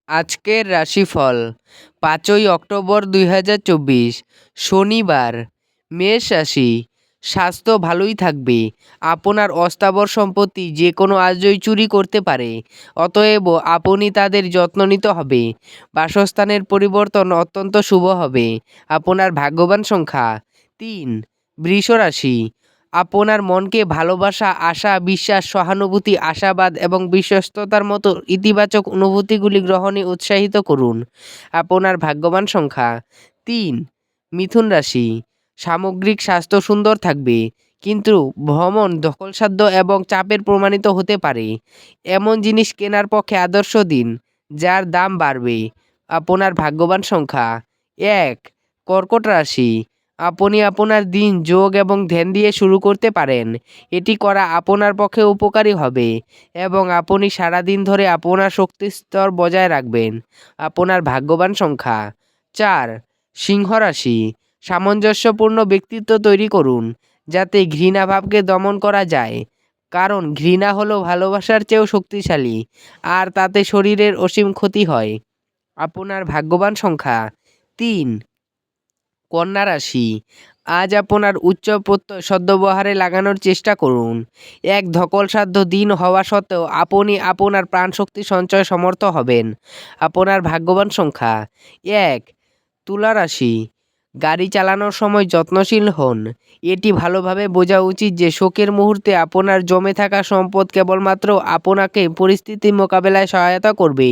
আজকের রাশিফল ৫ই অক্টোবর ২০২৪ শনিবার। মেষ রাশি, স্বাস্থ্য ভালোই থাকবে। আপনার অস্থাবর সম্পত্তি যে কোনো আজই চুরি করতে পারে, অতএব আপনি তাদের যত্ন নিতে হবে। বাসস্থানের পরিবর্তন অত্যন্ত শুভ হবে। আপনার ভাগ্যবান সংখ্যা ৩। বৃষ রাশি, আপনার মনকে ভালোবাসা, আশা, বিশ্বাস, সহানুভূতি, আশাবাদ এবং বিশ্বস্ততার মতো ইতিবাচক অনুভূতিগুলি গ্রহণে উৎসাহিত করুন। আপনার ভাগ্যবান সংখ্যা ৩। মিথুন রাশি, সামগ্রিক স্বাস্থ্য সুন্দর থাকবে, কিন্তু ভ্রমণ দখলসাধ্য এবং চাপের প্রমাণিত হতে পারে। এমন জিনিস কেনার পক্ষে আদর্শ দিন যার দাম বাড়বে। আপনার ভাগ্যবান সংখ্যা ১। কর্কট রাশি, আপনি আপনার দিন যোগ এবং ধ্যান দিয়ে শুরু করতে পারেন। এটি করা আপনার পক্ষে উপকারী হবে এবং আপনি সারাদিন ধরে আপনার শক্তির স্তর বজায় রাখবেন। আপনার ভাগ্যবান সংখ্যা ৪। সিংহ রাশি, সামঞ্জস্যপূর্ণ ব্যক্তিত্ব তৈরি করুন যাতে ঘৃণাভাবকে দমন করা যায়, কারণ ঘৃণা হলো ভালোবাসার চেয়েও শক্তিশালী আর তাতে শরীরের অসীম ক্ষতি হয়। আপনার ভাগ্যবান সংখ্যা ৩। কন্যা রাশি, আজ আপনার উচ্চ প্রত্যয় সদ্ব্যবহারে লাগানোর চেষ্টা করুন। এক ধকলসাধ্য দিন হওয়া সত্ত্বেও আপনি আপনার প্রাণশক্তি সঞ্চয় সমর্থ হবেন। আপনার ভাগ্যবান সংখ্যা ১। তুলা রাশি, গাড়ি চালানোর সময় যত্নশীল হন। এটি ভালোভাবে বোঝা উচিত যে শোকের মুহূর্তে আপনার জমে থাকা সম্পদ কেবলমাত্র আপনাকে পরিস্থিতি মোকাবেলায় সহায়তা করবে।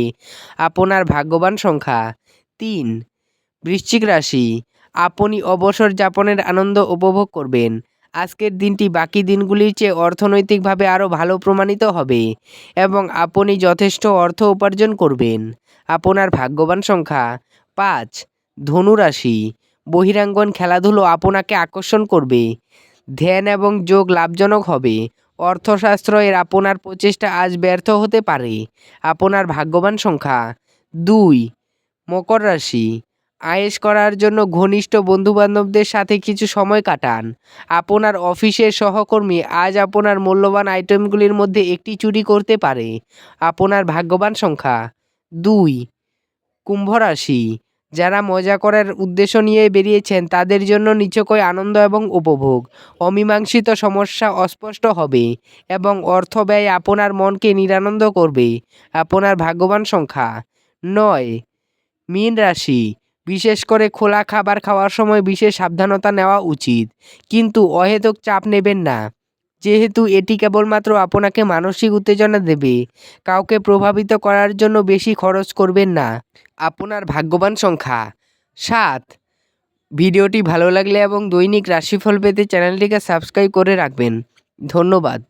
আপনার ভাগ্যবান সংখ্যা ৩। বৃশ্চিক রাশি, আপনি অবসর যাপনের আনন্দ উপভোগ করবেন। আজকের দিনটি বাকি দিনগুলির চেয়ে অর্থনৈতিকভাবে আরও ভালো প্রমাণিত হবে এবং আপনি যথেষ্ট অর্থ উপার্জন করবেন। আপনার ভাগ্যবান সংখ্যা ৫। ধনু রাশি, বহিরাঙ্গন খেলাধুলো আপনাকে আকর্ষণ করবে। ধ্যান এবং যোগ লাভজনক হবে। অর্থশাস্ত্র এর আপনার প্রচেষ্টা আজ ব্যর্থ হতে পারে। আপনার ভাগ্যবান সংখ্যা ২। মকর রাশি, আয়েশ করার জন্য ঘনিষ্ঠ বন্ধুবান্ধবদের সাথে কিছু সময় কাটান। আপনার অফিসের সহকর্মী আজ আপনার মূল্যবান আইটেমগুলির মধ্যে একটি চুরি করতে পারে। আপনার ভাগ্যবান সংখ্যা ২। কুম্ভ রাশি, যারা মজা করার উদ্দেশ্য নিয়ে বেরিয়েছেন তাদের জন্য নিছকই আনন্দ এবং উপভোগ। অমীমাংসিত সমস্যা অস্পষ্ট হবে এবং অর্থ ব্যয় আপনার মনকে নিরানন্দ করবে। আপনার ভাগ্যবান সংখ্যা ৯। মীন রাশি, বিশেষ করে খোলা খাবার খাওয়ার সময় বিশেষ সাবধানতা নেওয়া উচিত, কিন্তু অহেতুক চাপ নেবেন না, যেহেতু এটি কেবলমাত্র আপনাকে মানসিক উত্তেজনা দেবে। কাউকে প্রভাবিত করার জন্য বেশি খরচ করবেন না। আপনার ভাগ্যবান সংখ্যা ৭। ভিডিওটি ভালো লাগলে এবং দৈনিক রাশিফল পেতে চ্যানেলটিকে সাবস্ক্রাইব করে রাখবেন। ধন্যবাদ।